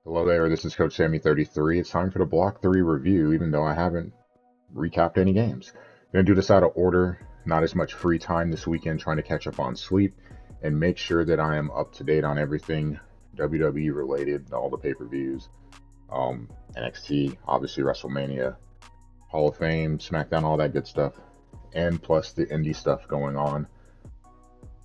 Hello there, this is Coach Sammy33. It's time for the Block 3 review, even though I haven't recapped any games. I'm going to do this out of order, not as much free time this weekend trying to catch up on sleep, and make sure that I am up to date on everything WWE related, all the pay-per-views, NXT, obviously WrestleMania, Hall of Fame, SmackDown, all that good stuff, and plus the indie stuff going on.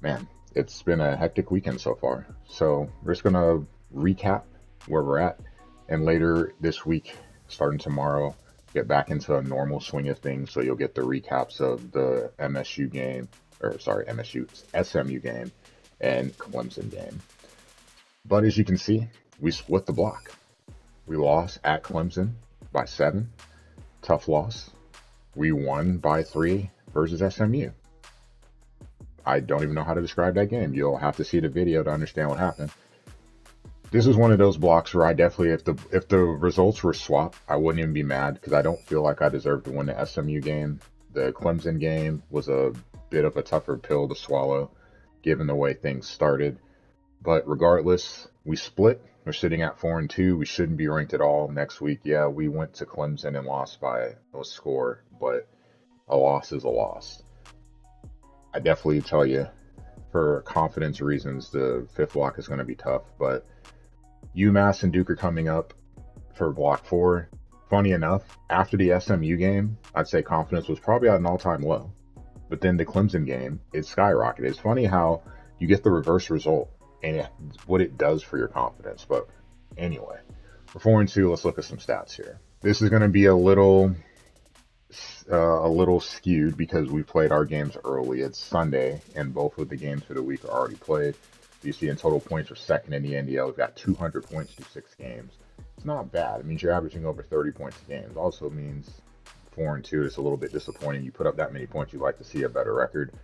Man, it's been a hectic weekend so far. So we're just gonna recap where we're at, and later this week, starting tomorrow, get back into a normal swing of things. So you'll get the recaps of the MSU game, or sorry, MSU SMU game and Clemson game. But as you can see, we split the block. We lost at Clemson by 7, tough loss. We won by 3 versus SMU. I don't even know how to describe that game. You'll have to see the video to understand what happened. This is one of those blocks where I definitely, if the results were swapped, I wouldn't even be mad because I don't feel like I deserve to win the SMU game. The Clemson game was a bit of a tougher pill to swallow, given the way things started. But regardless, we split. We're sitting at 4-2. We shouldn't be ranked at all next week. Yeah, we went to Clemson and lost by a score, but a loss is a loss. I definitely tell you, for confidence reasons, the fifth block is going to be tough. But UMass and Duke are coming up for block 4. Funny enough, after the SMU game, I'd say confidence was probably at an all-time low. But then the Clemson game, it skyrocketed. It's funny how you get the reverse result and what it does for your confidence. But anyway, for 4-2, let's look at some stats here. This is going to be a little skewed because we played our games early. It's Sunday, and both of the games for the week are already played. You see in total points, we're second in the NDL. We've got 200 points through 6 games. It's not bad. It means you're averaging over 30 points a game. It also means 4-2. It's a little bit disappointing. You put up that many points, you'd like to see a better record.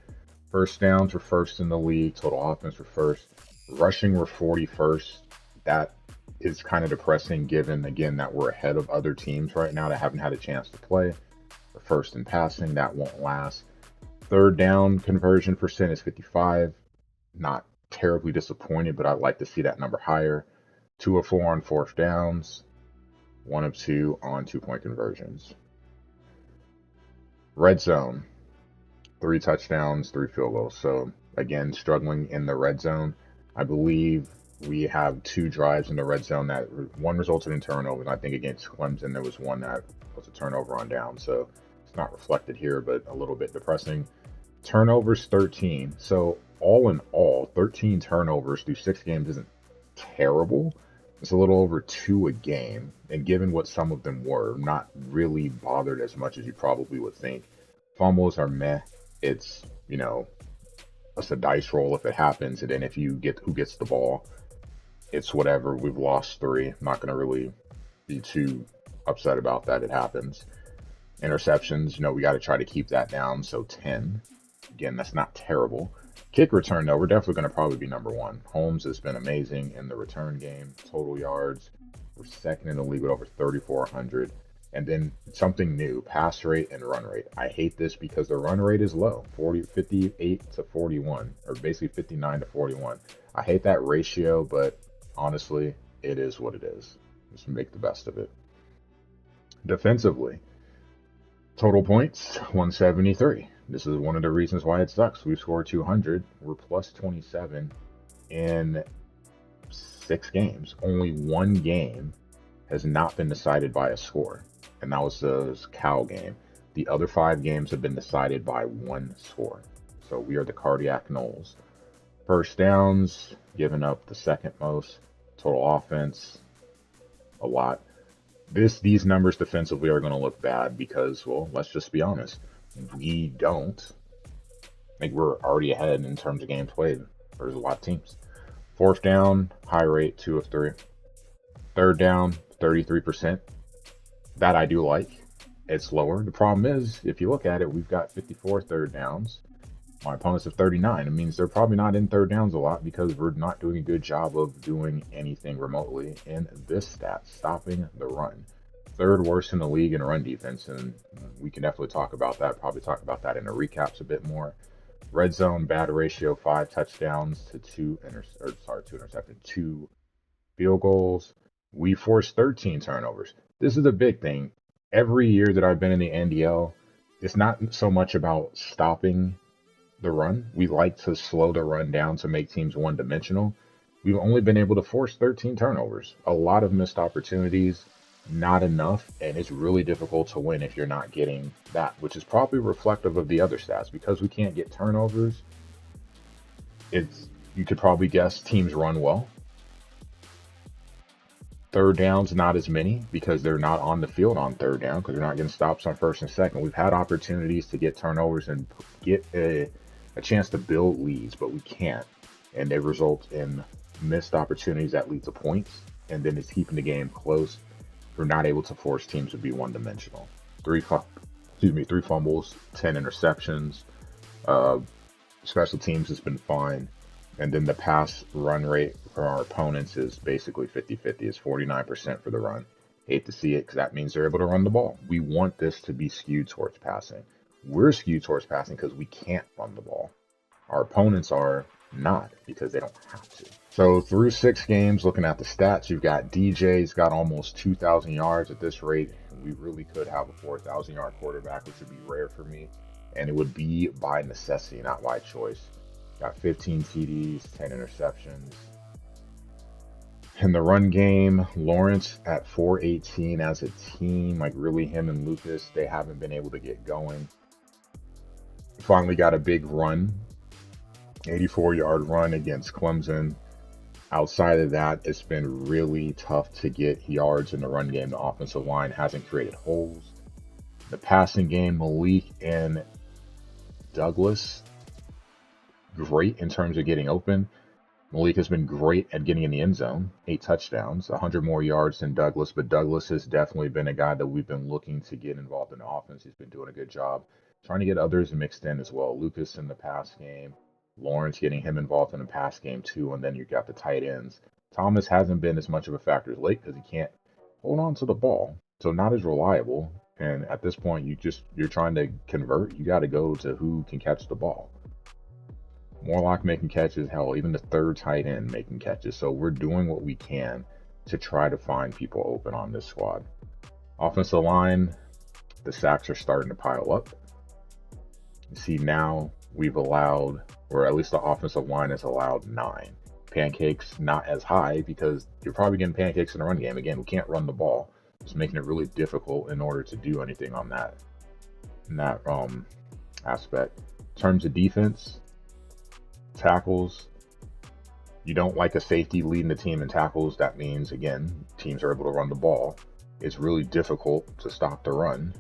First downs were first in the league. Total offense were first. Rushing were 41st. That is kind of depressing given, again, that we're ahead of other teams right now that haven't had a chance to play. The first in passing, that won't last. Third down conversion percent is 55. Not terribly disappointed, but I'd like to see that number higher. 2 of 4 on fourth downs, 1 of 2 on 2-point conversions. Red zone, 3 touchdowns, 3 field goals. So again, struggling in the red zone. I believe we have 2 drives in the red zone that one resulted in turnovers. I think against Clemson there was one that was a turnover on down. So it's not reflected here, but a little bit depressing. Turnovers 13. So all in all, 13 turnovers through 6 games isn't terrible. It's a little over 2 a game. And given what some of them were, I'm not really bothered as much as you probably would think. Fumbles are meh. It's, it's a dice roll if it happens. And then if you get who gets the ball, it's whatever. We've lost 3. I'm not going to really be too upset about that. It happens. Interceptions, we got to try to keep that down. So 10. Again, that's not terrible. Kick return, though, we're definitely going to probably be number 1. Holmes has been amazing in the return game. Total yards, we're second in the league with over 3,400. And then something new, pass rate and run rate. I hate this because the run rate is low, 58 to 41, or basically 59 to 41. I hate that ratio, but honestly, it is what it is. Just make the best of it. Defensively, total points, 173. This is one of the reasons why it sucks. We've scored 200. We're plus 27 in 6 games. Only 1 game has not been decided by a score, and that was the Cal game. The other 5 games have been decided by 1 score. So we are the Cardiac Knolls. First downs, giving up the second most. Total offense, a lot. These numbers defensively are going to look bad because, well, let's just be honest. We don't. We're already ahead in terms of games played. There's a lot of teams. Fourth down, high rate, 2 of 3. Third down, 33%. That I do like. It's lower. The problem is, if you look at it, we've got 54 third downs. My opponents have 39. It means they're probably not in third downs a lot because we're not doing a good job of doing anything remotely in this stat, stopping the run. Third worst in the league in run defense, and we can definitely talk about that. Probably talk about that in the recaps a bit more. Red zone bad ratio, 5 touchdowns to 2 interceptions, 2 field goals. We forced 13 turnovers. This is a big thing. Every year that I've been in the NDL, it's not so much about stopping the run. We like to slow the run down to make teams one dimensional. We've only been able to force 13 turnovers. A lot of missed opportunities, not enough, and it's really difficult to win if you're not getting that, which is probably reflective of the other stats. Because we can't get turnovers, it's you could probably guess teams run well. Third downs, not as many because they're not on the field on third down because they're not getting stops on first and second. We've had opportunities to get turnovers and get a chance to build leads, but we can't. And they result in missed opportunities that lead to points. And then it's keeping the game close. We're not able to force teams to be one dimensional. Three fumbles, 10 interceptions. Special teams has been fine. And then the pass run rate for our opponents is basically 50-50. It's 49% for the run. Hate to see it because that means they're able to run the ball. We want this to be skewed towards passing. We're skewed towards passing because we can't run the ball. Our opponents are not because they don't have to. So through 6 games, looking at the stats, you've got DJ's got almost 2,000 yards at this rate. We really could have a 4,000-yard quarterback, which would be rare for me. And it would be by necessity, not by choice. Got 15 TDs, 10 interceptions. In the run game, Lawrence at 418 as a team, like really him and Lucas, they haven't been able to get going. Finally got a big run, 84-yard run against Clemson. Outside of that, it's been really tough to get yards in the run game. The offensive line hasn't created holes. The passing game, Malik and Douglas, great in terms of getting open. Malik has been great at getting in the end zone, 8 touchdowns, 100 more yards than Douglas, but Douglas has definitely been a guy that we've been looking to get involved in the offense. He's been doing a good job trying to get others mixed in as well. Lucas in the pass game, Lawrence getting him involved in the pass game too, and then you got the tight ends. Thomas hasn't been as much of a factor as late because he can't hold on to the ball, so not as reliable. And at this point, you're trying to convert. You got to go to who can catch the ball. Morlock making catches, hell, even the third tight end making catches. So we're doing what we can to try to find people open on this squad. Offensive line, the sacks are starting to pile up. You see now we've allowed, or at least the offensive line has allowed 9. Pancakes not as high because you're probably getting pancakes in the run game. Again, we can't run the ball. It's making it really difficult in order to do anything on that aspect. In terms of defense, tackles, you don't like a safety leading the team in tackles. That means, again, teams are able to run the ball. It's really difficult to stop the run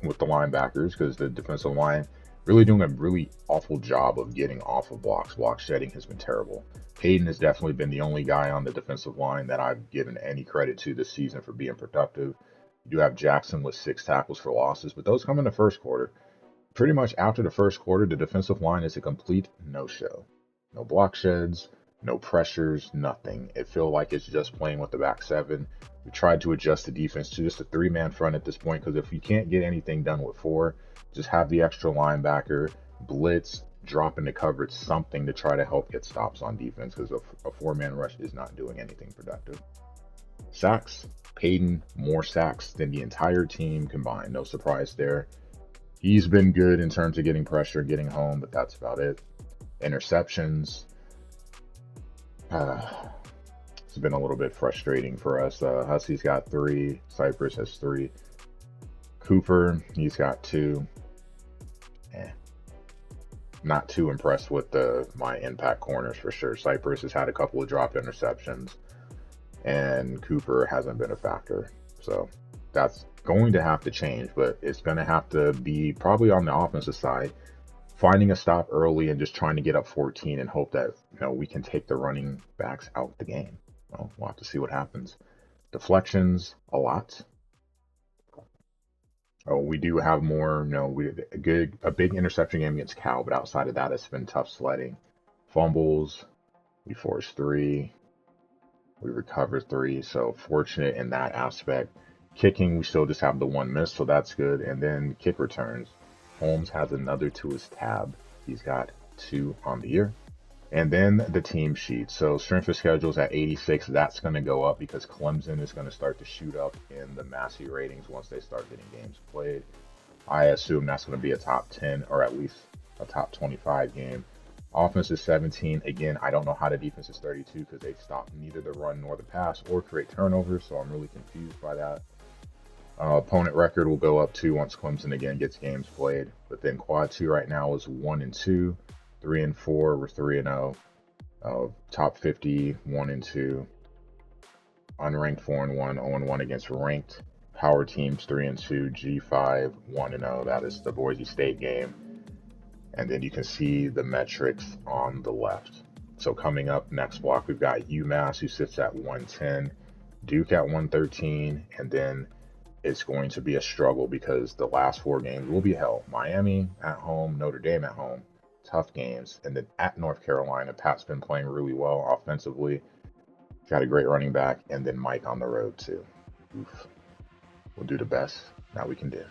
with the linebackers because the defensive line really doing a really awful job of getting off of blocks. Block shedding has been terrible. Hayden has definitely been the only guy on the defensive line that I've given any credit to this season for being productive. You do have Jackson with 6 tackles for losses, but those come in the first quarter. Pretty much after the first quarter, the defensive line is a complete no-show. No block sheds, no pressures, nothing. It feels like it's just playing with the back 7. We tried to adjust the defense to just a 3-man front at this point because if you can't get anything done with 4, just have the extra linebacker, blitz, drop into coverage, something to try to help get stops on defense because a 4-man rush is not doing anything productive. Sacks, Peyton, more sacks than the entire team combined. No surprise there. He's been good in terms of getting pressure, getting home, but that's about it. Interceptions. It's been a little bit frustrating for us. Hussey's got 3. Cypress has 3. Cooper, he's got 2. Not too impressed with my impact corners for sure. Cypress has had a couple of drop interceptions, and Cooper hasn't been a factor. So that's going to have to change, but it's going to have to be probably on the offensive side, finding a stop early and just trying to get up 14 and hope that we can take the running backs out the game. Well, we'll have to see what happens. Deflections, a lot. Oh, we do have more. We had a big interception game against Cal, but outside of that, it's been tough sledding. Fumbles, we forced 3, we recovered 3, so fortunate in that aspect. Kicking, we still just have the 1 miss, so that's good. And then kick returns. Holmes has another to his tab. He's got 2 on the year. And then the team sheet. So strength of schedule is at 86. That's going to go up because Clemson is going to start to shoot up in the Massey ratings once they start getting games played. I assume that's going to be a top 10 or at least a top 25 game. Offense is 17. Again, I don't know how the defense is 32 because they stopped neither the run nor the pass or create turnovers, so I'm really confused by that. Opponent record will go up too once Clemson again gets games played. But then quad 2 right now is 1-2, 3-4. We're 3-0. Top 50, 1-2. Unranked 4-1, 0-1 against ranked. Power teams 3-2, G5, 1-0. That is the Boise State game. And then you can see the metrics on the left. So coming up next block, we've got UMass, who sits at 110, Duke at 113, and then it's going to be a struggle because the last 4 games will be hell. Miami at home, Notre Dame at home, tough games. And then at North Carolina, Pat's been playing really well offensively. Got a great running back, and then Mike on the road too. Oof. We'll do the best that we can do.